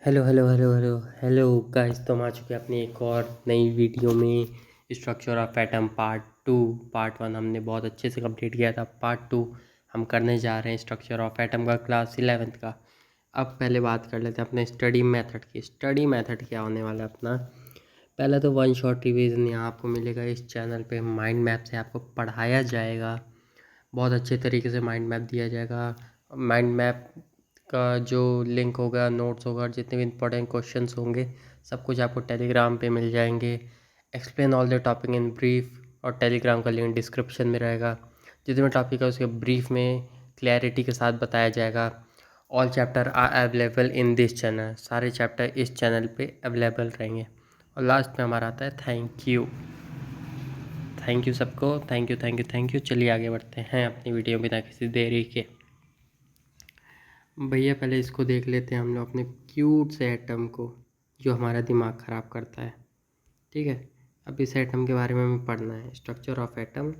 Hello hello hello hello hello guys, तो हम आ चुके हैं अपनी एक और नई वीडियो में। स्ट्रक्चर ऑफ एटम पार्ट 1 हमने बहुत अच्छे से कंप्लीट किया था। पार्ट 2 हम करने जा रहे हैं स्ट्रक्चर ऑफ एटम का, क्लास 11th का। अब पहले बात कर लेते हैं अपने स्टडी मेथड की। स्टडी मेथड क्या होने वाला है अपना। पहले तो वन शॉट रिवीजन यहाँ आपको मिलेगा इस चैनल पे। माइंड मैप से आपको पढ़ाया जाएगा, बहुत अच्छे तरीके से माइंड मैप दिया जाएगा। माइंड मैप का जो लिंक होगा, नोट्स होगा, जितने भी इंपॉर्टेंट क्वेश्चंस होंगे, सब कुछ आपको टेलीग्राम पे मिल जाएंगे। Explain all the topic in brief, और टेलीग्राम का लिंक डिस्क्रिप्शन में रहेगा। जितने भी टॉपिक है उसके ब्रीफ में क्लैरिटी के साथ बताया जाएगा। All chapter are available in this channel, सारे चैप्टर इस चैनल पे अवेलेबल रहेंगे। और लास्ट में हमारा आता है थैंक यू। थैंक यू सबको, thank you thank you thank you. चलिए आगे बढ़ते हैं अपनी वीडियो बिना किसी देरी के। भैया पहले इसको देख लेते हैं हम लोग, अपने क्यूट से एटम को जो हमारा दिमाग ख़राब करता है। ठीक है, अब इस एटम के बारे में हमें पढ़ना है। स्ट्रक्चर ऑफ एटम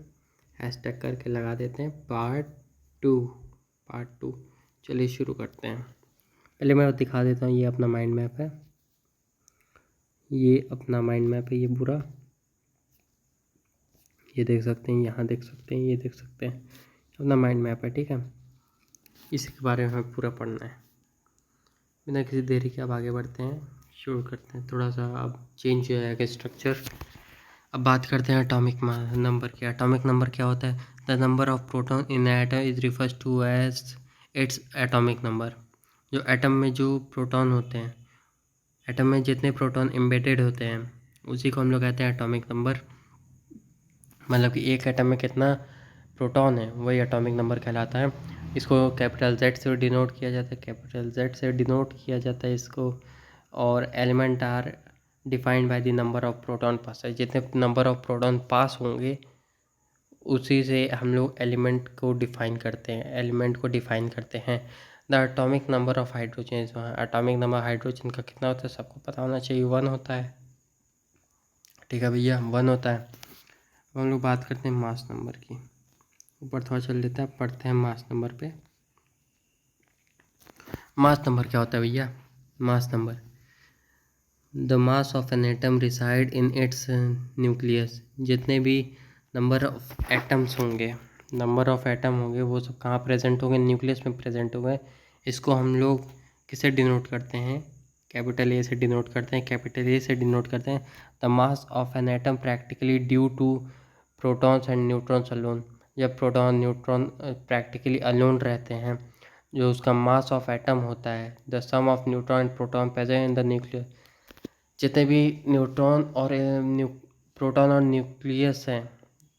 हैशटैग करके लगा देते हैं पार्ट 2। चलिए शुरू करते हैं। पहले मैं दिखा देता हूँ, ये अपना माइंड मैप है। ये अपना माइंड मैप है, ये पूरा ये देख सकते हैं, यहाँ देख सकते हैं, ये देख सकते हैं, अपना माइंड मैप है। ठीक है, इसके बारे में हमें पूरा पढ़ना है। बिना किसी देरी के अब आगे बढ़ते हैं, शुरू करते हैं। थोड़ा सा अब चेंज हो जाएगा स्ट्रक्चर। अब बात करते हैं एटॉमिक नंबर की। एटॉमिक नंबर क्या होता है? The number of proton in atom is refers to as its atomic number. जो एटम में जो प्रोटॉन होते हैं, एटम में जितने प्रोटॉन एम्बेडेड होते हैं, उसी को हम लोग कहते हैं एटॉमिक नंबर। मतलब कि एक एटम में कितना प्रोटॉन है वही एटॉमिक नंबर कहलाता है। इसको कैपिटल जेड से डिनोट किया जाता है, कैपिटल जेड से डिनोट किया जाता है इसको। और element are defined by the number of proton पास है। जितने नंबर ऑफ प्रोटॉन पास होंगे उसी से हम लोग एलिमेंट को डिफाइन करते हैं, एलिमेंट को डिफाइन करते हैं। The atomic number of hydrogen, atomic number hydrogen का कितना होता है सबको पता होना चाहिए, 1 होता है। ठीक है भैया, 1 होता है। अब हम लोग बात करते हैं मास नंबर की। ऊपर थोड़ा चल लेता है, पढ़ते हैं मास नंबर पे। मास नंबर क्या होता है भैया? Mass number, the mass of an atom reside in its nucleus. जितने भी नंबर ऑफ एटम्स होंगे, नंबर ऑफ एटम होंगे, वो सब कहाँ प्रेजेंट होंगे? न्यूक्लियस में प्रेजेंट होंगे। इसको हम लोग किसे डिनोट करते हैं? कैपिटल ए से डिनोट करते हैं, कैपिटल ए से डिनोट करते हैं। The mass of an atom practically due to protons and neutrons alone. जब प्रोटॉन न्यूट्रॉन प्रैक्टिकली अलोन रहते हैं, जो उसका मास ऑफ एटम होता है, the sum of neutron and proton present in the nucleus. जितने भी न्यूट्रॉन और प्रोटॉन और न्यूक्लियस हैं,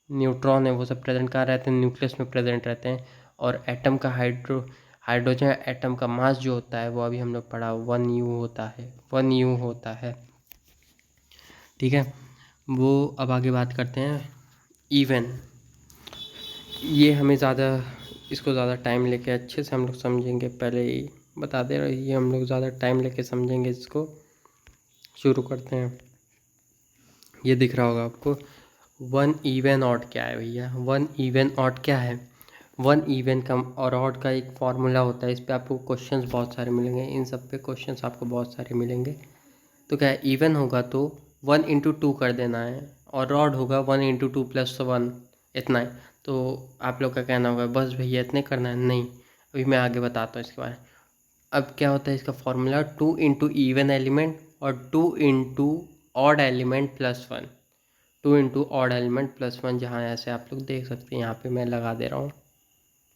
न्यूट्रॉन है, वो सब प्रेजेंट कहाँ रहते हैं? न्यूक्लियस में प्रेजेंट रहते हैं। और एटम का हाइड्रोजन एटम का मास जो होता है वो अभी हम लोग पढ़ा 1U होता है, 1U होता है। ठीक है, वो अब आगे बात करते हैं इवन। ये हमें इसको ज़्यादा टाइम लेके अच्छे से हम लोग समझेंगे। पहले ही बता दे रहे, ये हम लोग ज़्यादा टाइम लेके समझेंगे इसको। शुरू करते हैं। ये दिख रहा होगा आपको 1 इवन ऑड क्या है भैया? 1 इवन ऑड क्या है? 1 इवन का और ऑड का एक फार्मूला होता है। इस पे आपको क्वेश्चंस बहुत सारे मिलेंगे, इन सब पे क्वेश्चंस आपको बहुत सारे मिलेंगे। तो क्या है, इवन होगा तो 1 इंटू 2 कर देना है, और ऑड होगा 1 इंटू 2 प्लस 1, इतना है। तो आप लोग का कहना होगा बस भैया इतने करना है? नहीं, अभी मैं आगे बताता हूँ इसके बारे में। अब क्या होता है इसका फॉर्मूला? 2 इंटू इवन एलिमेंट और 2 into odd element plus 1। 2 into odd element plus 1, जहाँ ऐसे आप लोग देख सकते हैं, यहाँ पे मैं लगा दे रहा हूँ।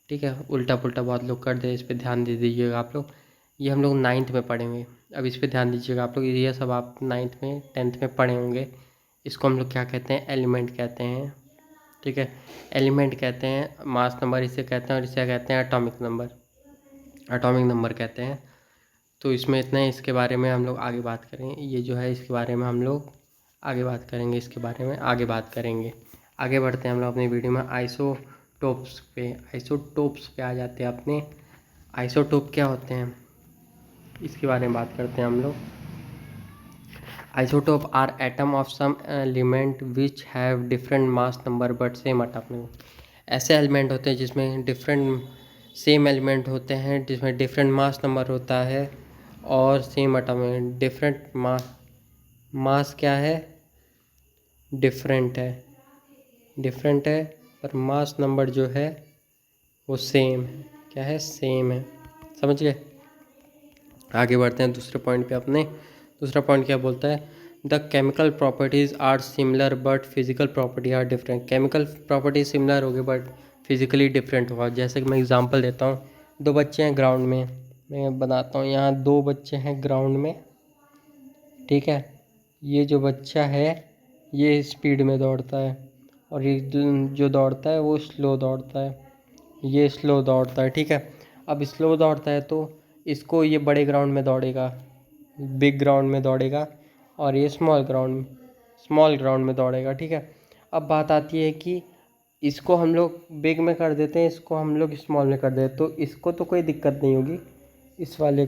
ठीक है, उल्टा पुल्टा बहुत लोग कर दे, इस पर ध्यान दे दीजिएगा आप लोग। ये हम लोग 9th में पढ़ेंगे, अब इस पर ध्यान दीजिएगा आप लोग। ये सब आप 9th में 10th में पढ़े होंगे। इसको हम लोग क्या कहते हैं? एलिमेंट कहते हैं। ठीक है, एलिमेंट कहते हैं, मास नंबर इसे कहते हैं, और इसे कहते हैं एटॉमिक नंबर, एटॉमिक नंबर कहते हैं। तो इसमें इतना ही, इसके बारे में हम लोग आगे बात करेंगे। ये जो है इसके बारे में हम लोग आगे बात करेंगे, इसके बारे में आगे बात करेंगे। आगे बढ़ते हैं हम लोग अपनी वीडियो में आइसोटोप्स पे। आइसोटोप्स पे आ जाते हैं अपने। आइसोटोप क्या होते हैं इसके बारे में बात करते हैं हम लोग। Isotope are atom of some element which have different mass number but same atomic. ऐसे एलिमेंट होते हैं जिसमें डिफरेंट सेम एलिमेंट होते हैं, जिसमें डिफरेंट मास नंबर होता है और सेम एटम में डिफरेंट मास क्या है, डिफरेंट है पर मास नंबर जो है वो सेम है। क्या है, सेम है। समझ गए। आगे बढ़ते हैं दूसरे पॉइंट पे अपने। दूसरा पॉइंट क्या बोलता है, the chemical properties are similar but physical property are different. Chemical property similar होगी बट फिजिकली डिफरेंट होगा। जैसे कि मैं एग्जांपल देता हूँ, दो बच्चे हैं ग्राउंड में, मैं बनाता हूँ यहाँ दो बच्चे हैं ग्राउंड में, ठीक है। ये जो बच्चा है ये स्पीड में दौड़ता है और ये जो दौड़ता है वो स्लो दौड़ता है, ये स्लो दौड़ता है, ठीक है। अब स्लो दौड़ता है तो इसको ये बड़े ग्राउंड में दौड़ेगा, बिग ग्राउंड में दौड़ेगा, और ये स्मॉल ग्राउंड में दौड़ेगा, ठीक है। अब बात आती है कि इसको हम लोग बिग में कर देते हैं, इसको हम लोग स्मॉल में कर देते हैं, तो इसको तो कोई दिक्कत नहीं होगी, इस वाले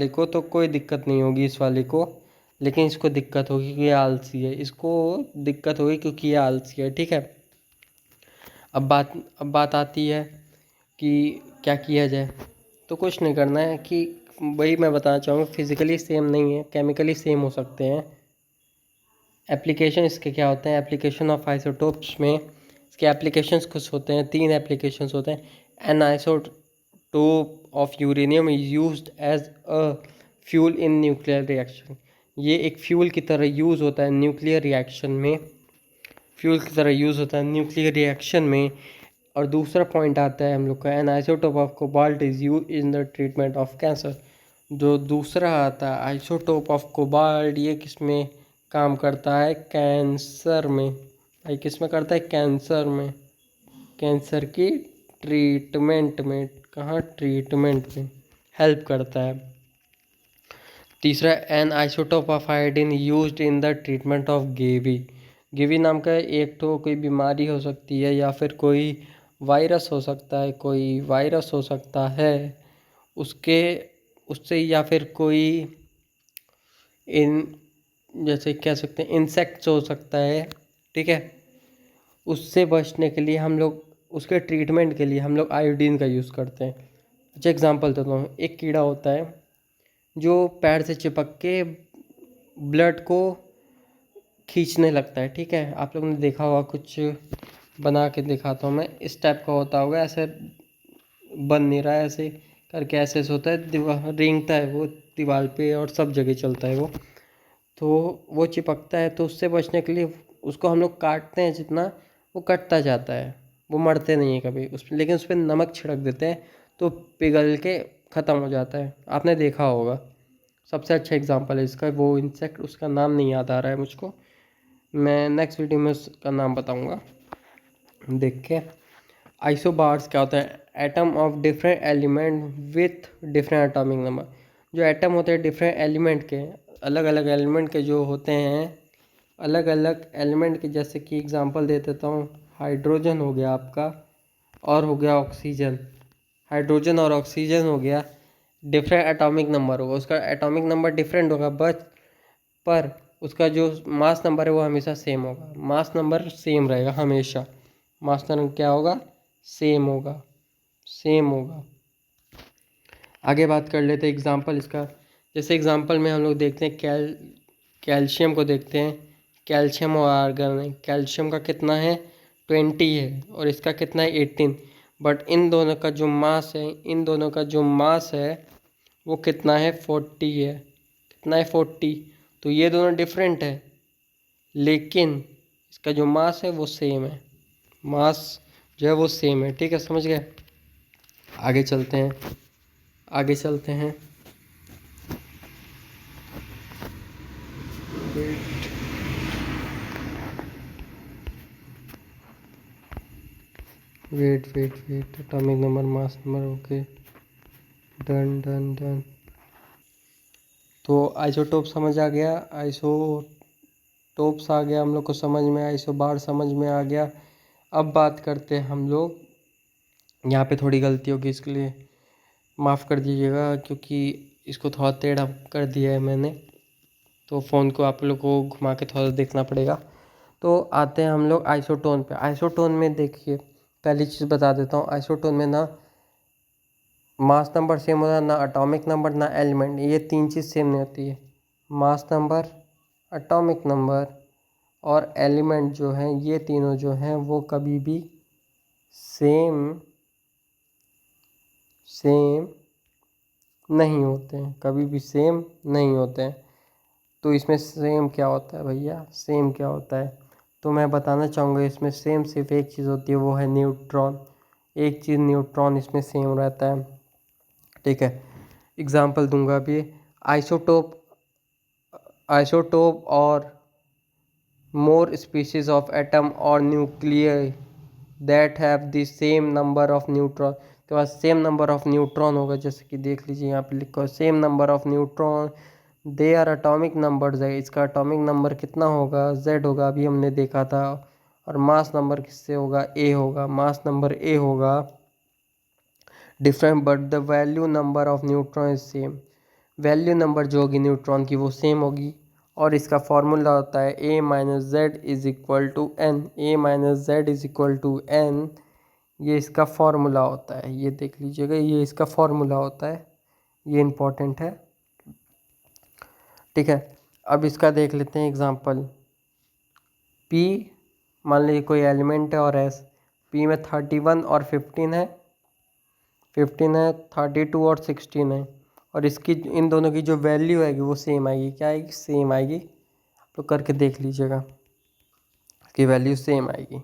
को तो कोई दिक्कत नहीं होगी इस वाले को, लेकिन इसको दिक्कत होगी क्योंकि ये आलसी है, इसको दिक्कत होगी क्योंकि ये आलसी है, ठीक है। अब बात आती है कि क्या किया जाए। तो कुछ नहीं करना है कि वही मैं बताना चाहूँगा, फिज़िकली सेम नहीं है, केमिकली सेम हो सकते हैं। एप्लीकेशन इसके क्या होते हैं, एप्लीकेशन ऑफ आइसोटोप्स में इसके एप्लीकेशंस कुछ होते हैं, 3 एप्लीकेशंस होते हैं। An isotope of uranium is used as a fuel in nuclear reaction. ये एक फ्यूल की तरह यूज़ होता है न्यूक्लियर रिएक्शन में, और दूसरा पॉइंट आता है हम लोग का, N isotope of cobalt is use in the treatment of cancer. जो दूसरा आता है आइसोटोप ऑफ कोबाल्ट, ये किस में काम करता है, कैंसर में। भाई किस में करता है, कैंसर में, कैंसर की ट्रीटमेंट में। कहाँ, ट्रीटमेंट में हेल्प करता है। तीसरा, an isotope of iodine used in the treatment of गेवी नाम का एक तो कोई बीमारी हो सकती है या फिर कोई वायरस हो सकता है, उसके उससे, या फिर कोई इन जैसे कह सकते हैं इंसेक्ट्स हो सकता है, ठीक है। उससे बचने के लिए हम लोग, उसके ट्रीटमेंट के लिए हम लोग आयोडीन का यूज़ करते हैं। अच्छा एग्जांपल देता हूँ, एक कीड़ा होता है जो पैर से चिपक के ब्लड को खींचने लगता है, ठीक है। आप लोगों ने देखा होगा, कुछ बना के दिखाता हूँ मैं, इस टाइप का होता होगा, ऐसे बन नहीं रहा है, ऐसे करके ऐसे होता है, दीवार रेंगता है वो दीवार पे और सब जगह चलता है वो, तो वो चिपकता है। तो उससे बचने के लिए उसको हम लोग काटते हैं, जितना वो कटता जाता है, वो मरते नहीं है कभी उस, लेकिन उस पर नमक छिड़क देते हैं तो पिघल के ख़त्म हो जाता है, आपने देखा होगा। सबसे अच्छा एग्जांपल है इसका वो इंसेक्ट, उसका नाम नहीं याद आ रहा है मुझको, मैं नेक्स्ट वीडियो में उसका नाम बताऊंगा देख के। आइसोबार्स क्या होता है, atom of different element with different atomic number. जो एटम होते हैं डिफरेंट एलिमेंट के, अलग अलग एलिमेंट के जो होते हैं, अलग अलग एलिमेंट के, जैसे कि एग्जांपल दे देता हूँ, हाइड्रोजन हो गया आपका, और हो गया ऑक्सीजन। हाइड्रोजन और ऑक्सीजन हो गया, डिफरेंट एटॉमिक नंबर होगा, उसका एटॉमिक नंबर डिफरेंट होगा, बट पर उसका जो मास नंबर है वो हमेशा सेम होगा, मास नंबर सेम रहेगा हमेशा, मास नंबर क्या होगा, सेम होगा। आगे बात कर लेते हैं एग्जांपल इसका। जैसे एग्जांपल में हम लोग देखते हैं कैल्शियम को देखते हैं, कैल्शियम और आर्गन है। कैल्शियम का कितना है, 20 है, और इसका कितना है, 18। बट इन दोनों का जो मास है वो कितना है, 40 है। कितना है, 40। तो ये दोनों डिफरेंट है, लेकिन इसका जो मास है वो सेम है, मास जो है वो सेम है, ठीक है, समझ गए। आगे चलते हैं, wait atomic number, mass number, okay, done. तो आइसोटोप समझ आ गया, आइसोटोप्स आ गया हम लोग को समझ में, आइसोबार समझ में आ गया। अब बात करते हैं हम लोग, यहाँ पे थोड़ी गलती होगी, इसके लिए माफ़ कर दीजिएगा, क्योंकि इसको थोड़ा टेढ़ा कर दिया है मैंने, तो फ़ोन को आप लोग को घुमा के थोड़ा देखना पड़ेगा। तो आते हैं हम लोग आइसोटोन पे। आइसोटोन में देखिए, पहली चीज़ बता देता हूँ, आइसोटोन में ना मास नंबर सेम होता है, ना एटॉमिक नंबर ना एलिमेंट, ये तीन चीज़ सेम नहीं होती है। मास नंबर, एटॉमिक नंबर और एलिमेंट जो हैं, ये तीनों जो हैं वो कभी भी सेम नहीं होते हैं, कभी भी सेम नहीं होते हैं। तो इसमें सेम क्या होता है भैया, सेम क्या होता है? तो मैं बताना चाहूँगा इसमें सेम सिर्फ एक चीज़ होती है, वो है न्यूट्रॉन। एक चीज़ न्यूट्रॉन इसमें सेम रहता है, ठीक है। एग्जांपल दूंगा अभी, आइसोटोप और more species of atom or nuclei that have the same number of neutron, के पास सेम नंबर ऑफ न्यूट्रॉन होगा। जैसे कि देख लीजिए यहाँ पे लिखा है same number of neutron, they are atomic numbers है। इसका एटॉमिक नंबर कितना होगा, Z होगा, अभी हमने देखा था। और मास नंबर किससे होगा, A होगा, मास नंबर A होगा। Different but the value number of neutron is same, value number जो होगी न्यूट्रॉन की वो सेम होगी। और इसका फॉर्मूला होता है A minus Z is equal to N, A minus Z is equal to N, ये इसका फॉर्मूला होता है। ये देख लीजिएगा, ये इसका फॉर्मूला होता है, ये इम्पोर्टेंट है, ठीक है। अब इसका देख लेते हैं एग्जांपल। P मान लीजिए कोई एलिमेंट है और S, P में 31 और 15 है, 32 और 16 है। और इसकी इन दोनों की जो वैल्यू आएगी वो सेम आएगी, क्या आएगी, सेम आएगी। तो करके देख लीजिएगा कि वैल्यू सेम आएगी।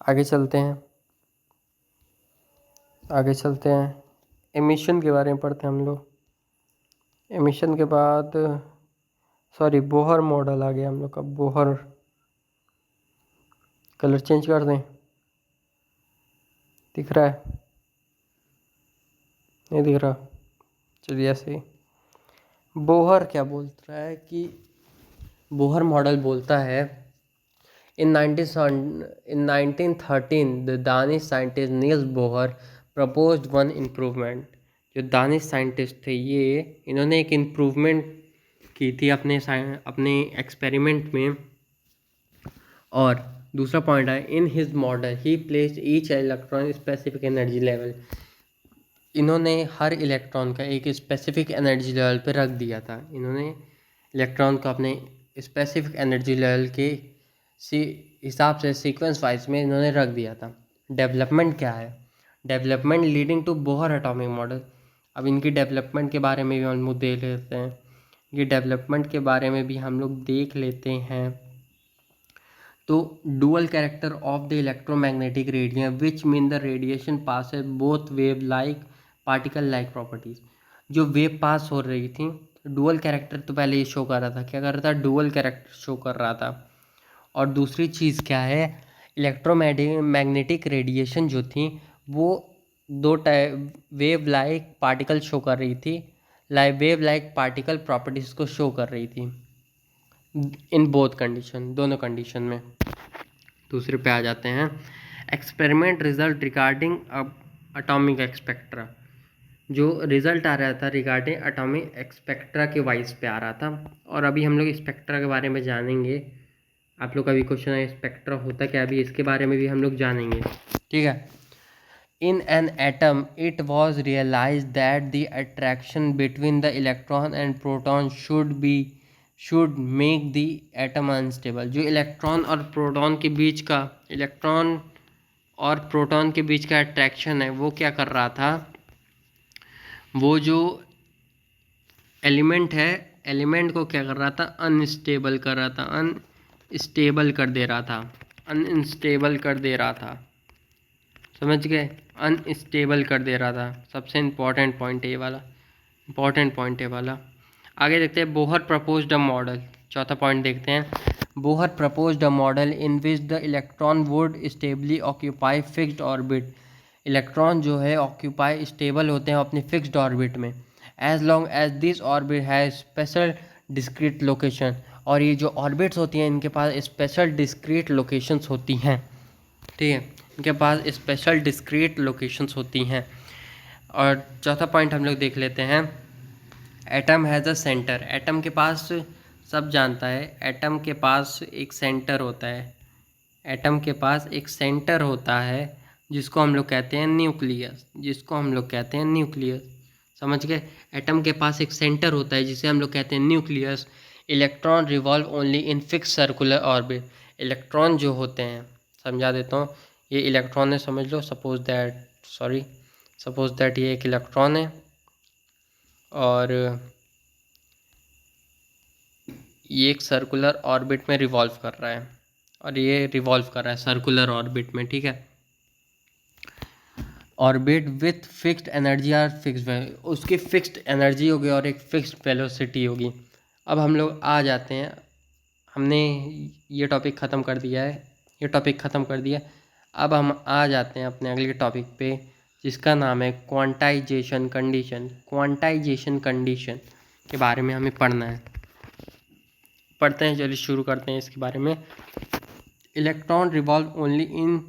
आगे चलते हैं, एमिशन के बारे में पढ़ते हैं हम लोग। एमिशन के बाद बोहर मॉडल आ गया हम लोग का। बोहर, कलर चेंज कर दें, दिख रहा है, नहीं दिख रहा, चलिए ऐसे ही। बोहर क्या बोलता है कि बोहर मॉडल बोलता है In 1913, the Danish scientist Niels Bohr proposed one improvement. जो दानिश साइंटिस्ट थे ये, इन्होंने एक इम्प्रूवमेंट की थी अपने एक्सपेरिमेंट में। और दूसरा पॉइंट है, in his model he placed each electron specific energy level. इन्होंने हर इलेक्ट्रॉन का एक स्पेसिफिक एनर्जी लेवल पे रख दिया था। इन्होंने इलेक्ट्रॉन को अपने स्पेसिफिक एनर्जी लेवल के हिसाब से सीक्वेंस वाइज में इन्होंने रख दिया था। डेवलपमेंट क्या है, development leading to Bohr atomic model. अब इनकी डेवलपमेंट के बारे में भी हम लोग देख लेते हैं, ये डेवलपमेंट के बारे में भी हम लोग देख लेते हैं। तो dual character of the electromagnetic radium which mean the radiation passes both wave like particle like properties. जो वेव पास हो रही थी, डुअल कैरेक्टर तो पहले ये शो कर रहा था, क्या कर रहा था, डुअल कैरेक्टर शो कर रहा था। और दूसरी चीज़ क्या है, इलेक्ट्रोमैग्नेटिक रेडिएशन जो थी वो दो type wave like particle show कर रही थी, वेव लाइक पार्टिकल प्रॉपर्टीज़ को शो कर रही थी इन बोथ कंडीशन, दोनों कंडीशन में। दूसरे पे आ जाते हैं, एक्सपेरिमेंट रिजल्ट रिगार्डिंग एटॉमिक एक्सपेक्ट्रा। जो रिजल्ट आ रहा था रिगार्डिंग एटॉमिक एक्सपेक्ट्रा के वाइज पे आ रहा था। और अभी हम लोग स्पेक्ट्रा के बारे में जानेंगे। आप लोग का भी क्वेश्चन है स्पेक्ट्रा होता क्या, अभी इसके बारे में भी हम लोग जानेंगे, ठीक है। In an atom, it was realized that the attraction between the electron and proton should make the atom unstable। जो इलेक्ट्रॉन और प्रोटॉन के बीच का अट्रैक्शन है वो क्या कर रहा था, वो जो एलिमेंट है, एलिमेंट को क्या कर रहा था, अनस्टेबल कर रहा था, अनस्टेबल कर दे रहा था, समझ गए, अनस्टेबल कर दे रहा था। सबसे इम्पोर्टेंट पॉइंट है ये वाला, आगे देखते हैं। बोहर प्रपोज्ड अ मॉडल, चौथा पॉइंट देखते हैं। Bohr proposed a model in which the electron would stably occupy fixed orbit. Electron जो है ऑक्यूपाई स्टेबल होते हैं अपने फिक्स्ड ऑर्बिट में, as long as this orbit has special discrete location. और ये जो ऑर्बिट्स होती हैं इनके पास स्पेशल डिस्क्रीट लोकेशंस होती हैं, ठीक है, इनके पास स्पेशल डिस्क्रीट लोकेशंस होती हैं। और चौथा पॉइंट हम लोग देख लेते हैं, atom has a centre. Atom के पास, सब जानता है एटम के पास एक सेंटर होता है, एटम के पास एक सेंटर होता है जिसको हम लोग कहते हैं न्यूक्लियस, जिसको हम लोग कहते हैं न्यूक्लियस। समझ गए? एटम के पास एक सेंटर होता है जिसे हम लोग कहते हैं nucleus. Electron revolve only in fix circular orbit. Electron जो होते हैं, समझा देता हूँ, ये इलेक्ट्रॉन है, समझ लो। सपोज दैट ये एक इलेक्ट्रॉन है और ये एक सर्कुलर ऑर्बिट में रिवॉल्व कर रहा है, और ये रिवॉल्व कर रहा है सर्कुलर ऑर्बिट में, ठीक है। ऑर्बिट विथ फिक्स्ड एनर्जी और फिक्स्ड, उसकी फिक्स्ड एनर्जी होगी और एक फिक्स्ड वेलोसिटी होगी। अब हम लोग आ जाते हैं, हमने ये टॉपिक ख़त्म कर दिया है, ये टॉपिक ख़त्म कर दिया। अब हम आ जाते हैं अपने अगले टॉपिक पे, जिसका नाम है क्वांटाइजेशन कंडीशन। क्वांटाइजेशन कंडीशन के बारे में हमें पढ़ना है, पढ़ते हैं, चलिए शुरू करते हैं इसके बारे में। Electron revolve only in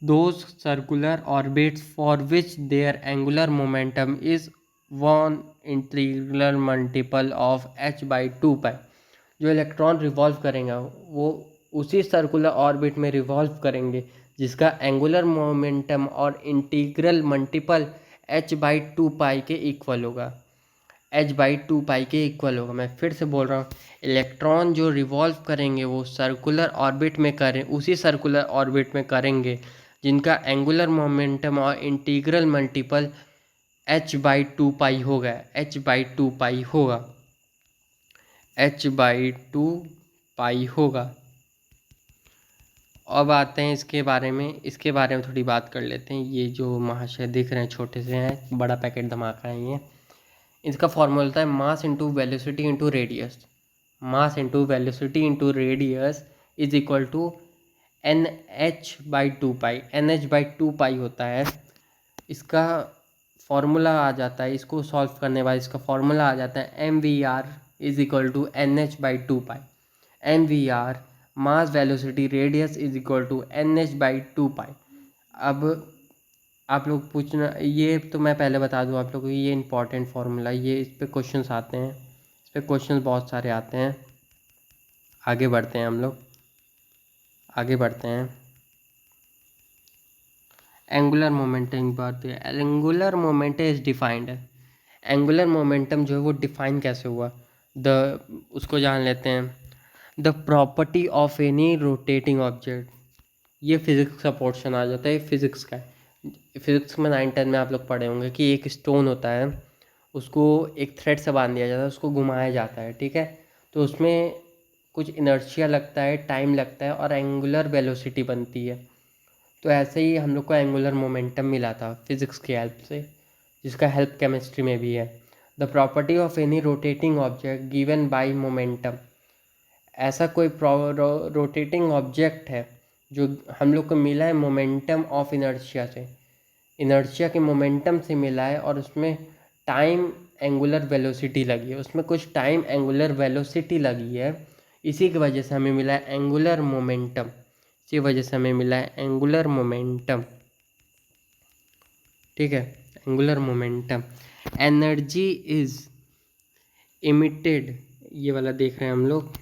those circular orbits for which their angular momentum is 1 integral multiple of h/2 pi। जो इलेक्ट्रॉन रिवॉल्व करेंगे वो उसी सर्कुलर ऑर्बिट में रिवॉल्व करेंगे जिसका एंगुलर मोमेंटम और इंटीग्रल मल्टीपल h/2 पाई के इक्वल होगा। h/2 पाई के इक्वल होगा। मैं फिर से बोल रहा हूँ, इलेक्ट्रॉन जो रिवॉल्व करेंगे वो सर्कुलर ऑर्बिट में करें, उसी सर्कुलर ऑर्बिट में करेंगे जिनका एंगुलर मोमेंटम और इंटीग्रल मल्टीपल h/2 पाई होगा। h/2 पाई होगा, h/2 पाई होगा। अब आते हैं इसके बारे में थोड़ी बात कर लेते हैं। ये जो महाशय दिख रहे हैं छोटे से हैं, बड़ा पैकेट धमाका है ये। इसका फॉर्मूला होता है mass into velocity into radius. Mass into velocity into radius is equal to NH/2 pi. NH/2 pi होता है। इसका फॉर्मूला आ जाता है, इसको सॉल्व करने बाद इसका फॉर्मूला आ जाता है MVR is equal to NH/2 pi. MVR mass velocity radius is equal to NH/2 pi. अब आप लोग पूछना, ये तो मैं पहले बता दूं आप लोगों को, ये इंपॉर्टेंट फार्मूला, ये इस पे क्वेश्चंस आते हैं, इस पे क्वेश्चंस बहुत सारे आते हैं। आगे बढ़ते हैं हम लोग, आगे बढ़ते हैं। एंगुलर मोमेंटम की बात है। एंगुलर मोमेंटम इज डिफाइंड है। एंगुलर मोमेंटम जो है वो डिफाइन कैसे हुआ, उसको जान लेते हैं। The property of any rotating object. ये फिजिक्स का पोर्शन आ जाता है, फिजिक्स का। फिजिक्स में 9-10 में आप लोग पढ़े होंगे कि एक स्टोन होता है, उसको एक थ्रेड से बांध दिया जाता है, उसको घुमाया जाता है, ठीक है। तो उसमें कुछ इनर्शिया लगता है, टाइम लगता है और एंगुलर वेलोसिटी बनती है। तो ऐसे ही हम लोग को एंगुलर मोमेंटम मिला था फिज़िक्स की हेल्प से, जिसका हेल्प केमिस्ट्री में भी है। The property of any rotating object given by momentum. ऐसा कोई रोटेटिंग ऑब्जेक्ट है जो हम लोग को मिला है मोमेंटम ऑफ इनर्शिया से, इनर्शिया के मोमेंटम से मिला है, और उसमें टाइम एंगुलर वेलोसिटी लगी है, उसमें कुछ टाइम एंगुलर वेलोसिटी लगी है, इसी की वजह से हमें मिला है एंगुलर मोमेंटम। इसी वजह से हमें मिला है एंगुलर मोमेंटम, ठीक है, angular momentum. Energy is emitted, ये वाला देख रहे हैं हम लोग,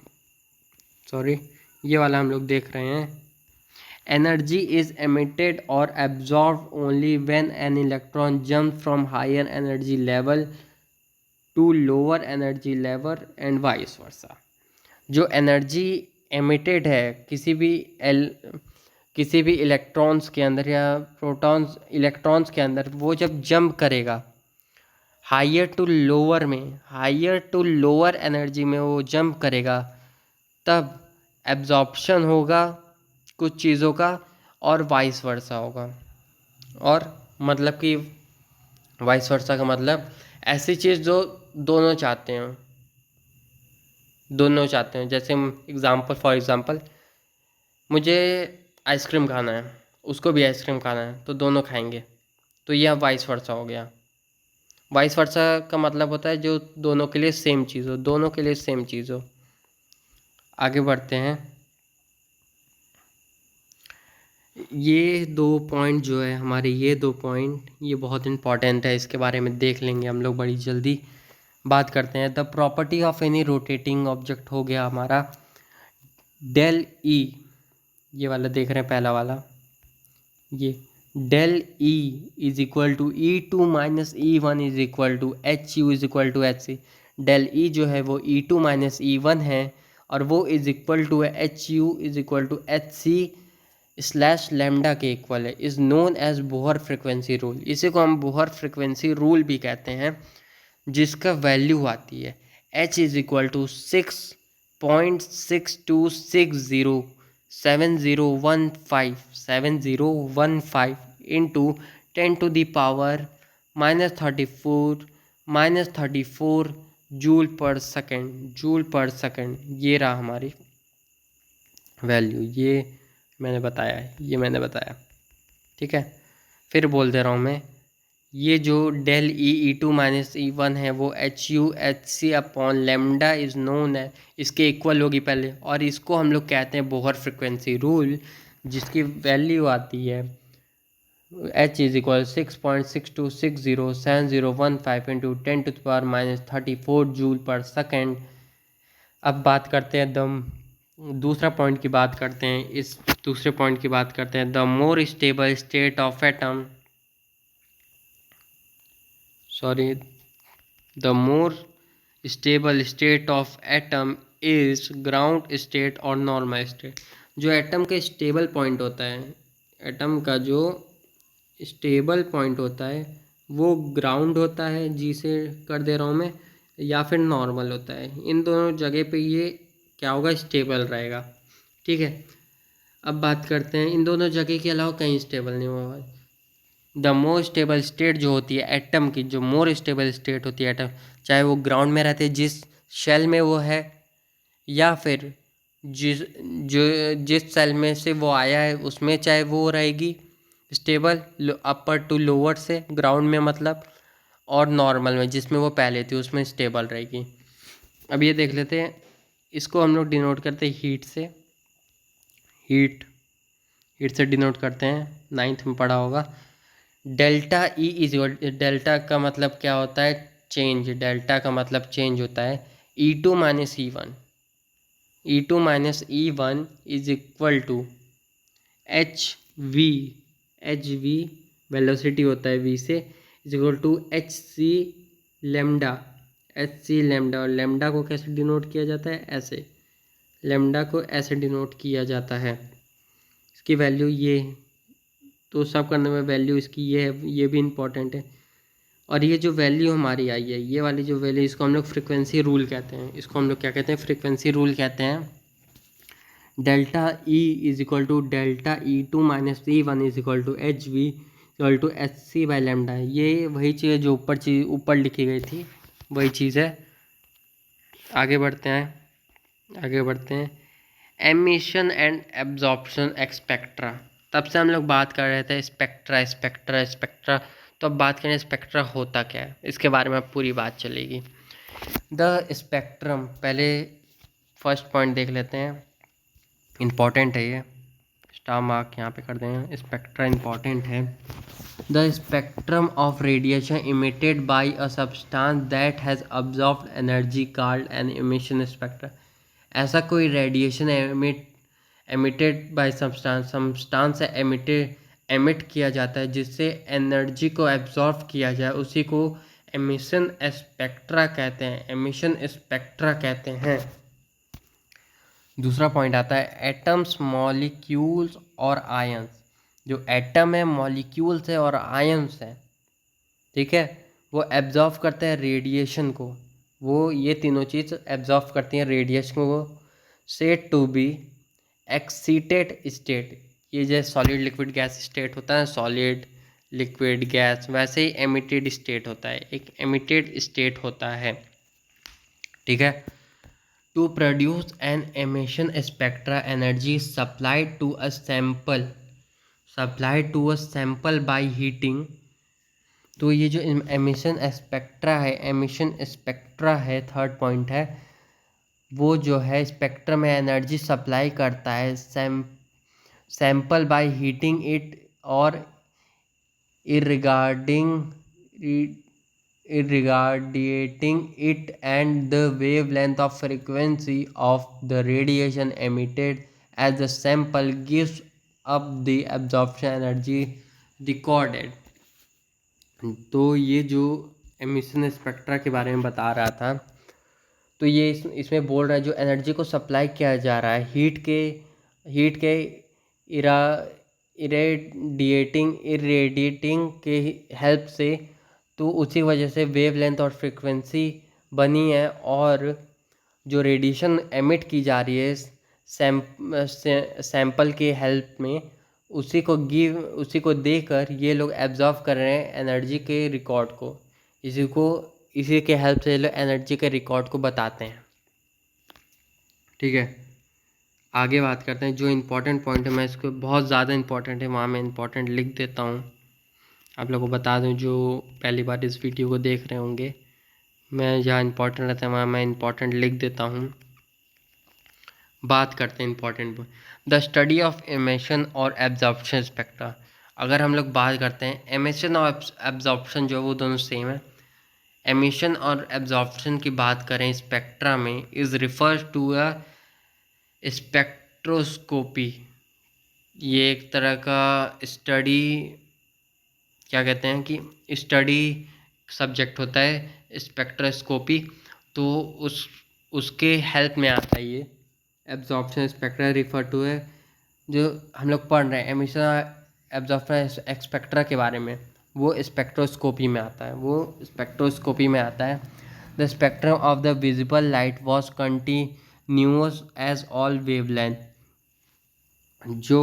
सॉरी, ये वाला हम लोग देख रहे हैं। एनर्जी इज एमिटेड और absorb only when an electron jump from higher energy level to lower energy level and vice versa. जो एनर्जी एमिटेड है किसी भी इलेक्ट्रॉन्स के अंदर या प्रोटॉन्स इलेक्ट्रॉन्स के अंदर, वो जब जंप करेगा हायर टू लोअर में, हायर टू लोअर एनर्जी में वो जंप करेगा, तब एब्जॉर्प्शन होगा कुछ चीज़ों का और वाइस वर्सा होगा। और मतलब कि वाइस वर्सा का मतलब ऐसी चीज़ जो दोनों चाहते हैं, जैसे फॉर एग्ज़ाम्पल मुझे आइसक्रीम खाना है, उसको भी आइसक्रीम खाना है, तो दोनों खाएंगे, तो यह वाइस वर्सा हो गया। वाइस वर्सा का मतलब होता है जो दोनों के लिए सेम चीज़ हो, दोनों के लिए सेम चीज़ हो। आगे बढ़ते हैं। ये 2 पॉइंट जो है हमारे, ये 2 पॉइंट ये बहुत इंपॉर्टेंट है, इसके बारे में देख लेंगे हम लोग बड़ी जल्दी। बात करते हैं the property of any rotating object, हो गया हमारा डेल ई, ये वाला देख रहे हैं पहला वाला, ये del E is equal to E2 minus E1 is equal to HU is equal to HC। Del E जो है वो E2 माइनस E1 है और वो is equal to HU is equal to HC slash lambda के equal है, is known as Bohr frequency rule. इसी को हम बोहर फ्रिक्वेंसी रूल भी कहते हैं, जिसका वैल्यू आती है H is equal to 6.62607015 into 10 to the power -34 joule per second. ये रहा हमारी वैल्यू, ये मैंने बताया। ठीक है, फिर बोल दे रहा हूँ मैं, ये जो डेल E2 माइनस E1 है वो HU/HC upon lambda is known है, इसके इक्वल होगी पहले, और इसको हम लोग कहते हैं बोहर फ्रिक्वेंसी रूल, जिसकी वैल्यू आती है H is equal 6.62607015 into 10 to the power -34 joule per second. अब बात करते हैं दूसरा पॉइंट की बात करते हैं, इस दूसरे पॉइंट की बात करते हैं। The more stable state of atom the more stable state of atom is ground state और normal state। जो एटम का स्टेबल पॉइंट होता है, एटम का जो स्टेबल पॉइंट होता है वो ग्राउंड होता है, जिसे कर दे रहा हूँ मैं, या फिर नॉर्मल होता है। इन दोनों जगह पे ये क्या होगा, स्टेबल रहेगा। ठीक है, अब बात करते हैं इन दोनों जगह के अलावा कहीं स्टेबल नहीं होगा। द मोर स्टेबल स्टेट जो होती है एटम की, जो मोर स्टेबल स्टेट होती है एटम, चाहे वो ग्राउंड में रहते हैं जिस शेल में वो है, या फिर जिस सेल में से वो आया है उसमें चाहे वो रहेगी स्टेबल, अपर टू लोअर से, ग्राउंड में मतलब, और नॉर्मल में जिसमें वो पहले थी उसमें स्टेबल रहेगी। अब ये देख लेते हैं, इसको हम लोग डिनोट करते हैं हीट से। हीट से डिनोट करते हैं, 9th में पढ़ा होगा। डेल्टा ई इज, डेल्टा का मतलब क्या होता है, चेंज। डेल्टा का मतलब चेंज होता है E2 minus E1 is equal to H V velocity होता है V से, is equal to HC lambda. और लेमडा को कैसे डिनोट किया जाता है, ऐसे। लेमडा को ऐसे डिनोट किया जाता है, इसकी वैल्यू ये, तो सब करने में वैल्यू इसकी ये है, ये भी इम्पॉर्टेंट है। और ये जो वैल्यू हमारी आई है, ये वाली जो वैल्यू, इसको हम लोग फ्रिक्वेंसी रूल कहते हैं। इसको हम लोग क्या कहते हैं, फ्रिक्वेंसी रूल कहते हैं। Delta E is equal to delta E2 minus E1 is equal to HV equal to HC by lambda. ये वही चीज़ है जो ऊपर लिखी गई थी, वही चीज़ है। आगे बढ़ते हैं। Emission and absorption spectra. तब से हम लोग बात कर रहे थे स्पेक्ट्रा। तो अब बात करें स्पेक्ट्रा होता क्या है, इसके बारे में पूरी बात चलेगी। द स्पेक्ट्रम, पहले फर्स्ट पॉइंट देख लेते हैं, इम्पॉर्टेंट है ये, स्टार मार्क यहाँ पे कर दें, स्पेक्ट्रा इम्पॉर्टेंट है। The spectrum of radiation emitted by a substance that has absorbed energy called an emission spectra. ऐसा कोई रेडिएशन एमिटेड बाय सब्सटेंस से एमिट किया जाता है जिससे एनर्जी को एब्जॉर्ब किया जाए, उसी को एमिशन स्पेक्ट्रा कहते हैं। दूसरा पॉइंट आता है एटम्स, मॉलिक्यूल्स और आयंस। जो एटम है, मॉलिक्यूल्स है और आयंस है, ठीक है, वो एब्जॉर्ब करते हैं रेडिएशन को। वो ये तीनों चीज़ एब्जॉर्ब करती हैं रेडिएशन को। सेड टू बी एक्सीटेड स्टेट, ये जैसे सॉलिड लिक्विड गैस स्टेट होता है, सॉलिड लिक्विड गैस, वैसे ही एमिटेड स्टेट होता है, एक एमिटेड स्टेट होता है। ठीक है, to produce an emission spectra energy supplied to a sample by heating. तो ये जो एमिशन स्पेक्ट्रा है, थर्ड पॉइंट है, वो जो है स्पेक्ट्रम में एनर्जी सप्लाई करता है सैंपल बाय हीटिंग इट और irradiating it, and the wavelength of frequency of the radiation emitted as the sample gives up the absorption energy recorded। तो ये जो एमिशन स्पेक्ट्रा के बारे में बता रहा था, तो ये इसमें बोल रहा है जो एनर्जी को सप्लाई किया जा रहा है हीट के इरा इरेडिएटिंग के हेल्प से, तो उसी वजह से वेवलेंथ और फ्रीक्वेंसी बनी है। और जो रेडिएशन एमिट की जा रही है सैंपल के हेल्प में, उसी को देकर ये लोग एब्जॉर्व कर रहे हैं एनर्जी के रिकॉर्ड को। इसी के हेल्प से ये लोग एनर्जी के रिकॉर्ड को बताते हैं। ठीक है, आगे बात करते हैं। जो इम्पोर्टेंट पॉइंट है, मैं इसको बहुत ज़्यादा इम्पोर्टेंट है वहाँ मैं इम्पोर्टेंट लिख देता हूँ। आप लोगों को बता दूँ जो पहली बार इस वीडियो को देख रहे होंगे, मैं जहाँ इम्पोर्टेंट रहता है वहाँ मैं इम्पोर्टेंट लिख देता हूँ। बात करते हैं important the study of emission और एब्जॉर्प्शन स्पेक्ट्रा। अगर हम लोग बात करते हैं एमिशन और एब्जॉर्प्शन जो है वो दोनों सेम है। एमिशन और एब्जॉर्प्शन की बात करें स्पेक्ट्रा में, is refers to a spectroscopy. ये एक तरह का स्टडी, क्या कहते हैं कि स्टडी सब्जेक्ट होता है स्पेक्ट्रोस्कोपी, तो उसके हेल्प में आता है ये एब्जॉर्प्शन स्पेक्ट्रा। रिफर टू है जो हम लोग पढ़ रहे हैं एमिशन एब्जॉर्प्शन स्पेक्ट्रा के बारे में, वो स्पेक्ट्रोस्कोपी में आता है। The spectrum of the visible light was continuous as all wavelength. जो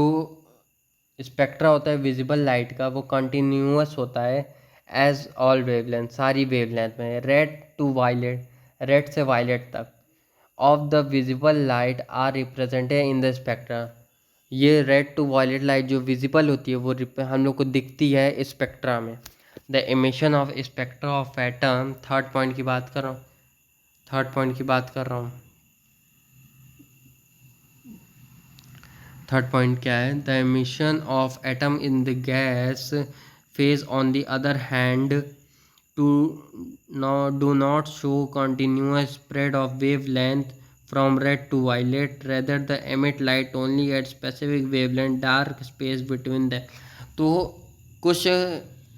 स्पेक्ट्रा होता है विजिबल लाइट का, वो कंटिन्यूअस होता है एज ऑल वेवलेंथ, सारी वेवलेंथ में, रेड टू वायलेट, रेड से वायलेट तक, of the visible light are represented in the spectra. ये रेड टू वायलेट लाइट जो विजिबल होती है वो हम लोग को दिखती है स्पेक्ट्रा में। The emission of spectra of atom, third point की बात कर रहा हूँ। थर्ड पॉइंट क्या है? The emission of atom in the gas phase on the other hand do not show continuous spread of wavelength from red to violet, rather they emit light only at specific wavelength, dark space between them। तो कुछ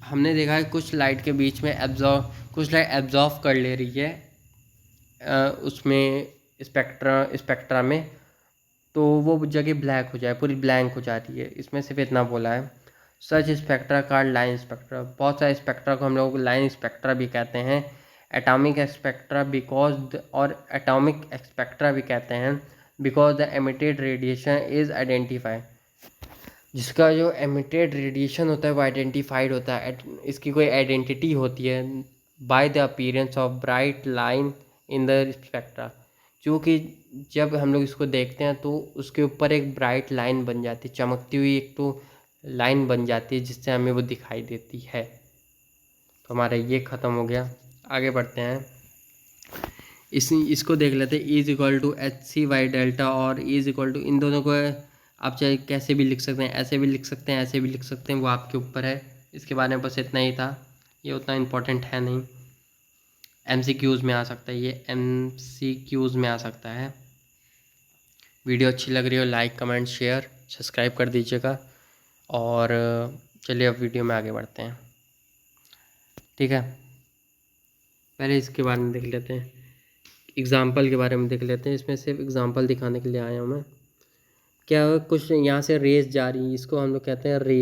हमने देखा है कुछ light के बीच में कुछ light absorb कर ले रही है उसमें स्पेक्ट्रा में, तो वो जगह ब्लैक हो जाए, पूरी ब्लैंक हो जाती है। इसमें सिर्फ इतना बोला है। सच स्पेक्ट्रा का लाइन स्पेक्ट्रा, बहुत सारे स्पेक्ट्रा को हम लोग लाइन स्पेक्ट्रा भी कहते हैं। एटॉमिक स्पेक्ट्रा और एटॉमिक स्पेक्ट्रा भी कहते हैं because the emitted radiation is identified. जिसका जो एमिटेड रेडिएशन होता है वो आइडेंटिफाइड होता है, इसकी कोई आइडेंटिटी होती है by the appearance of bright line in the spectra. क्योंकि जब हम लोग इसको देखते हैं तो उसके ऊपर एक ब्राइट लाइन बन जाती है, चमकती हुई एक तो लाइन बन जाती है जिससे हमें वो दिखाई देती है। तो हमारा ये ख़त्म हो गया। आगे बढ़ते हैं, इसको देख लेते हैं। इज इक्वल टू HC/डेल्टा और इज इक्वल टू, इन दोनों को आप चाहे कैसे भी लिख सकते हैं, ऐसे भी लिख सकते हैं, ऐसे भी लिख सकते हैं, वो आपके ऊपर है। इसके बारे में बस इतना ही था, ये उतना इम्पोर्टेंट है नहीं। MCQs में आ सकता है, ये MCQs में आ सकता है। वीडियो अच्छी लग रही हो लाइक कमेंट शेयर सब्सक्राइब कर दीजिएगा। और चलिए अब वीडियो में आगे बढ़ते हैं। ठीक है, पहले इसके बारे में देख लेते हैं, एग्ज़ाम्पल के बारे में देख लेते हैं। इसमें सिर्फ एग्ज़ाम्पल दिखाने के लिए आया हूँ मैं। क्या कुछ यहाँ से रेस जा रही है, इसको हम लोग कहते हैं रे।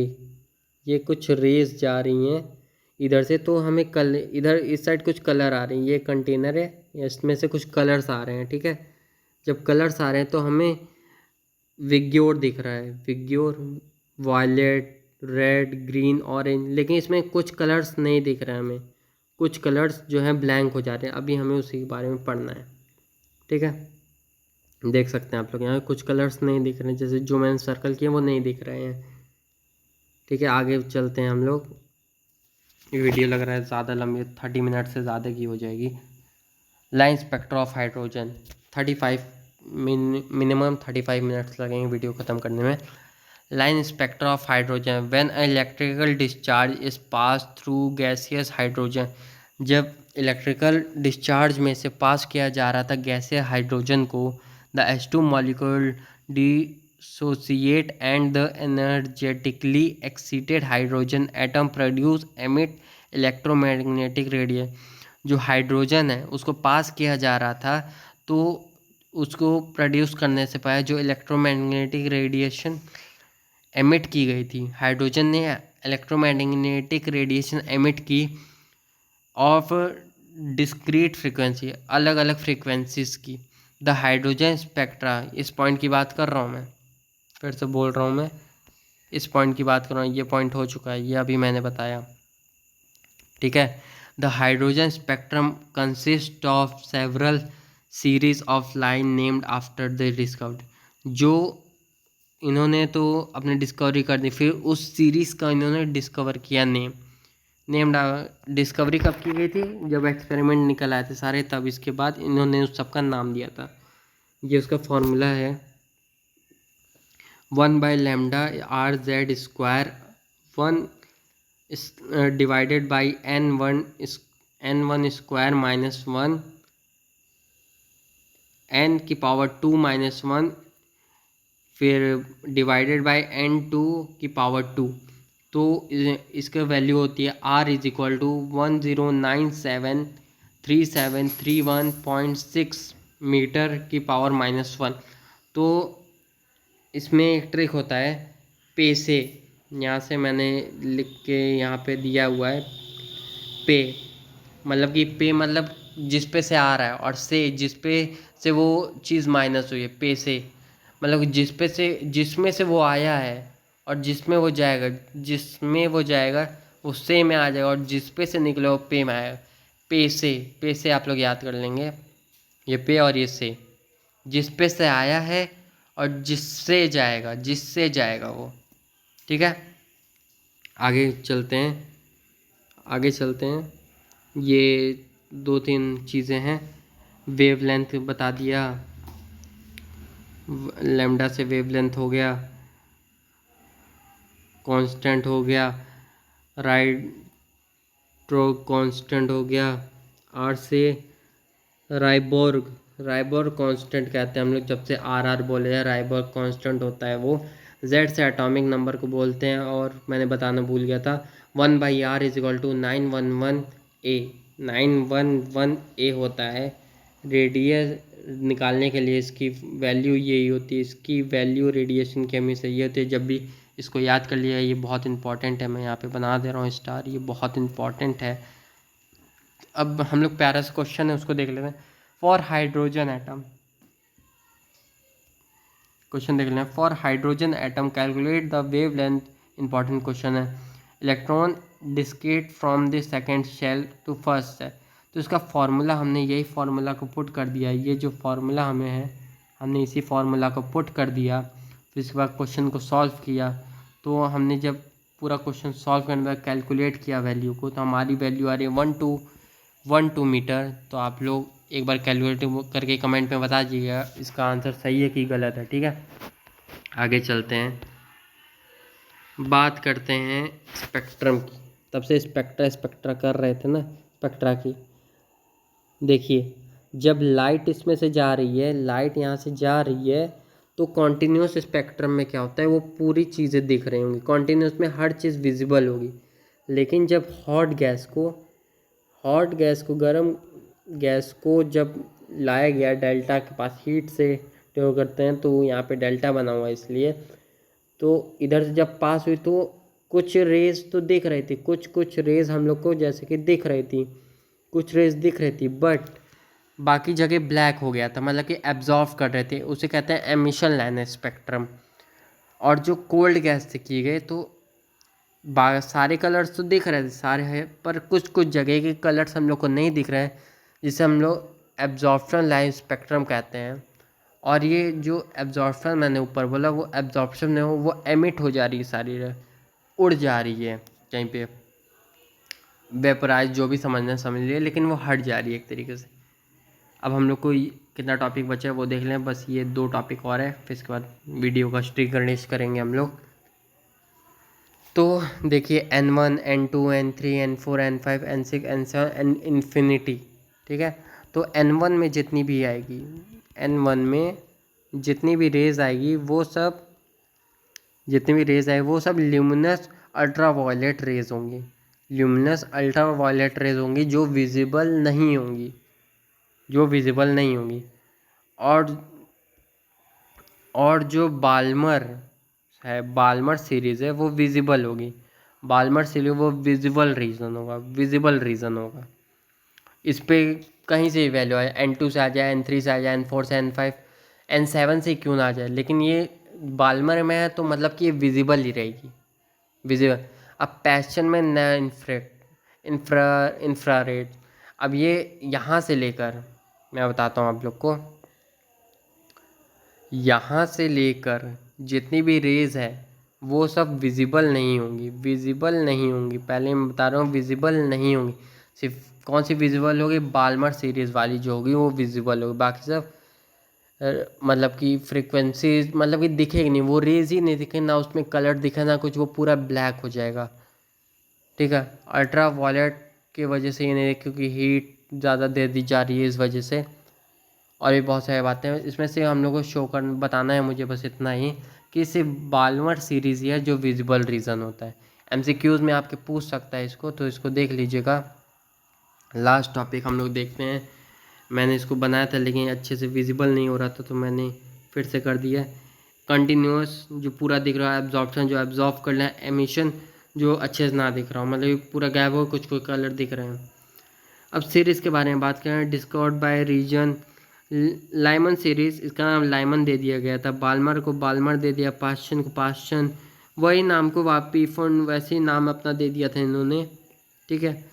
ये कुछ रेस जा रही हैं इधर से, तो हमें इधर इस साइड कुछ कलर आ रहे हैं। ये कंटेनर है, इसमें से कुछ कलर्स आ रहे हैं। ठीक है, जब कलर्स आ रहे हैं तो हमें विग्योर दिख रहा है, विग्योर, वायलेट, रेड, ग्रीन, ऑरेंज। लेकिन इसमें कुछ कलर्स नहीं दिख रहे हैं हमें, कुछ कलर्स जो हैं ब्लैंक हो जाते हैं। अभी हमें उसी के बारे में पढ़ना है। ठीक है, देख सकते हैं आप लोग यहाँ कुछ कलर्स नहीं दिख रहे हैं, जैसे जो मैंने सर्कल किए वो नहीं दिख रहे हैं। ठीक है, आगे चलते हैं हम लोग। वीडियो लग रहा है ज़्यादा लंबी, 30 मिनट से ज़्यादा की हो जाएगी। Line spectra of hydrogen, 35 minimum 35 minutes लगेंगे वीडियो ख़त्म करने में। Line spectra of hydrogen, when electrical discharge is pass through gaseous hydrogen. जब इलेक्ट्रिकल डिस्चार्ज में से पास किया जा रहा था गैसियस हाइड्रोजन को, the H2 molecule dissociate and the energetically excited hydrogen atom produce emit electromagnetic radiation। जो हाइड्रोजन है उसको पास किया जा रहा था तो उसको प्रोड्यूस करने से पहले जो इलेक्ट्रोमैग्नेटिक रेडिएशन एमिट की गई थी, हाइड्रोजन ने इलेक्ट्रोमैग्नेटिक रेडिएशन एमिट की ऑफ डिस्क्रीट फ्रीक्वेंसी, अलग अलग फ्रीक्वेंसीज की। द हाइड्रोजन स्पेक्ट्रा, इस पॉइंट की बात कर रहा हूँ मैं, फिर से बोल रहा हूँ मैं, इस पॉइंट की बात कर रहा हूँ। ये पॉइंट हो चुका है, ये अभी मैंने बताया, ठीक है। The hydrogen spectrum consist of several series of line named after the discovered. जो इन्होंने तो अपनी डिस्कवरी कर दी, फिर उस सीरीज़ का इन्होंने डिस्कवर किया नेम डिस्कवरी कब की गई थी? जब एक्सपेरिमेंट निकल आए थे सारे, तब इसके बाद इन्होंने उस सबका नाम दिया था। ये उसका फॉर्मूला है 1/λ/r/z², 1 divided by n1² - 1 n⁻²-1, फिर डिवाइडेड बाई n⁻²। तो इसका वैल्यू होती है R = 10973731.6 मीटर⁻⁻1। तो इसमें एक ट्रिक होता है, पे से, यहाँ से मैंने लिख के यहाँ पे दिया हुआ है पे, मतलब कि पे मतलब जिस पे से आ रहा है, और से जिस पे से वो चीज़ माइनस हुई है। पे से मतलब जिस पे से, जिसमें से वो आया है और जिसमें वो जाएगा, जिसमें वो जाएगा वो से में आ जाएगा, और जिस पे से निकले वो पे में आएगा। पे से आप लोग याद कर लेंगे, ये पे और ये से, जिस पे से आया है और जिससे जाएगा वो, ठीक है। आगे चलते हैं। ये 2-3 चीज़ें हैं। वेवलेंथ बता दिया, लैम्डा से वेवलेंथ हो गया, कांस्टेंट हो गया, राइट्रो कांस्टेंट हो गया, आर से राइबोर्ग कांस्टेंट कहते हैं हम लोग, जब से आर बोले हैं राइबोर्ग कांस्टेंट होता है वो। जेड से एटॉमिक नंबर को बोलते हैं, और मैंने बताना भूल गया था, 1/r = 911A। 911A होता है। रेडियस निकालने के लिए इसकी वैल्यू यही होती है, इसकी वैल्यू रेडिएशन की हमेशा ये होती है। जब भी इसको याद कर लिया, ये बहुत इंपॉर्टेंट है, मैं यहाँ पे बना दे रहा हूँ स्टार, ये बहुत इंपॉर्टेंट है। अब हम लोग प्यारा सा क्वेश्चन है उसको देख लेते हैं। फॉर हाइड्रोजन एटम, क्वेश्चन देख लें। For hydrogen atom calculate the wavelength, important question है। Electron de-excite from the second shell to first है। तो इसका फार्मूला हमने यही फार्मूला को पुट कर दिया, ये जो फार्मूला हमें है हमने इसी फार्मूला को पुट कर दिया। फिर इसके बाद क्वेश्चन को सॉल्व किया, तो हमने जब पूरा क्वेश्चन सॉल्व करने के बाद कैलकुलेट किया वैल्यू को, तो हमारी वैल्यू आ रही है 1.12 मीटर। तो आप लोग एक बार कैलकुलेट करके कमेंट में बता दीजिएगा इसका आंसर सही है कि गलत है, ठीक है। आगे चलते हैं, बात करते हैं स्पेक्ट्रम की। तब से स्पेक्ट्रा कर रहे थे ना, स्पेक्ट्रा की। देखिए, जब लाइट इसमें से जा रही है, लाइट यहाँ से जा रही है, तो कॉन्टीन्यूस स्पेक्ट्रम में क्या होता है, वो पूरी चीज़ें दिख रही होंगी, कॉन्टीन्यूस में हर चीज़ विजिबल होगी। लेकिन जब हॉट गर्म गैस को जब लाया गया डेल्टा के पास, हीट से जो करते हैं, तो यहाँ पे डेल्टा बना हुआ है, इसलिए तो इधर से जब पास हुई तो कुछ रेज तो दिख रही थी, कुछ रेज हम लोग को जैसे कि दिख रही थी, बट बाकी जगह ब्लैक हो गया था, मतलब कि एब्जॉर्व कर रहे थे, उसे कहते हैं एमिशन लाइन स्पेक्ट्रम। और जो कोल्ड गैस से की गई, तो सारे कलर्स तो दिख रहे थे सारे है, पर कुछ जगह के कलर्स हम लोग को नहीं दिख रहे हैं, जिसे हम लोग एब्जॉर्प्शन लाइन स्पेक्ट्रम कहते हैं। और ये जो एब्जॉर्प्शन मैंने ऊपर बोला, वो एब्जॉर्प्शन नहीं हो, वो एमिट हो जा रही है, सारी उड़ जा रही है कहीं पे, वेपराइज जो भी समझना समझ लिए, लेकिन वो हट जा रही है एक तरीके से। अब हम लोग को कितना टॉपिक बचा है वो देख लें, बस ये 2 टॉपिक और है, फिर इसके बाद वीडियो का स्ट्रीक करेंगे हम लोग। तो देखिए N1 N2 N3 N4 N5 N6 N7 N infinity, ठीक है। तो N1 में जितनी भी आएगी, N1 में जितनी भी रेज आएगी, वो सब जितनी भी रेज है वो सब ल्यूमिनस अल्ट्रावायलेट रेज होंगी, ल्यूमिनस अल्ट्रावायलेट रेज होंगी जो विजिबल नहीं होंगी, जो विजिबल नहीं होंगी। और जो बाल्मर है, बाल्मर सीरीज़ है वो विजिबल होगी, बाल्मर सीरीज वो विजिबल रीजन होगा, विजिबल रीजन होगा। इस पे कहीं से वैल्यू आए, N2 से आ जाए, N3 से आ जाए, N4 से, N5, N7 से क्यों ना आ जाए, लेकिन ये बाल्मर में है तो मतलब कि ये विजिबल ही रहेगी, विजिबल। अब पैशन में नया इंफ्रारेड, अब ये यहाँ से लेकर मैं बताता हूँ आप लोग को, यहाँ से लेकर जितनी भी रेज है वो सब विजिबल नहीं होंगी, विजिबल नहीं होंगी, पहले मैं बता रहा हूँ विजिबल नहीं होंगी। सिर्फ कौन सी विजिबल होगी, बाल्मर सीरीज़ वाली जो होगी वो विजिबल होगी, बाकी सब मतलब कि फ्रीक्वेंसी मतलब कि दिखेगी नहीं, वो रेज ही नहीं दिखे, ना उसमें कलर दिखे ना कुछ, वो पूरा ब्लैक हो जाएगा, ठीक है। अल्ट्रा वायलेट की वजह से ये नहीं, क्योंकि हीट ज़्यादा दे दी जा रही है इस वजह से, और भी बहुत सारी बातें हैं इसमें से हम लोग को शो कर बताना है मुझे, बस इतना ही कि सिर्फ बाल्मर सीरीज़ ही है जो विजिबल रीज़न होता है। MCQs में आपके पूछ सकता है इसको, तो इसको देख लीजिएगा। लास्ट टॉपिक हम लोग देखते हैं, मैंने इसको बनाया था लेकिन अच्छे से विजिबल नहीं हो रहा था तो मैंने फिर से कर दिया। कंटिन्यूस जो पूरा दिख रहा है, एब्जॉर्प्शन जो एब्जॉर्ब कर रहा है, एमिशन जो अच्छे से ना दिख रहा हो, मतलब पूरा गैप हो, कुछ कुछ कलर दिख रहे हैं। अब सीरीज़ के बारे में बात करें, discovered by region, Lyman series, इसका नाम लाइमन दे दिया गया था, बाल्मर को बाल्मर दे दिया, पाश्चन को पाश्चन, वही नाम को वापीफोन वैसे ही नाम अपना दे दिया था इन्होंने, ठीक है।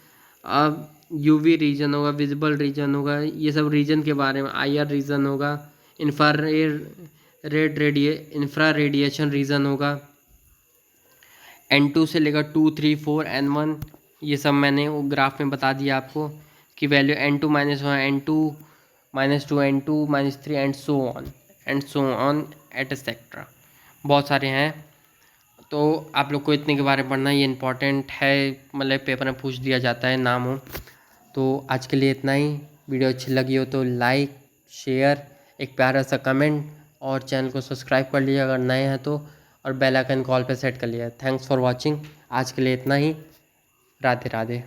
अब यूवी रीजन होगा, विजिबल रीजन होगा, ये सब रीजन के बारे में, IR रीजन होगा, इंफ्रा रेडिएशन रीजन होगा, N2 से लेकर 2, 3, 4, N1, ये सब मैंने वो ग्राफ में बता दिया आपको कि value N2 -1, N2 -2, N2 -3 and so on etcetera, बहुत सारे हैं। तो आप लोग को इतने के बारे में पढ़ना, ये इम्पोर्टेंट है, मतलब पेपर में पूछ दिया जाता है नाम हो। तो आज के लिए इतना ही, वीडियो अच्छी लगी हो तो लाइक शेयर, एक प्यारा सा कमेंट, और चैनल को सब्सक्राइब कर लीजिए अगर नए हैं तो, और बेल आइकन कॉल पे सेट कर लिया। थैंक्स फॉर वॉचिंग, आज के लिए इतना ही, राधे राधे।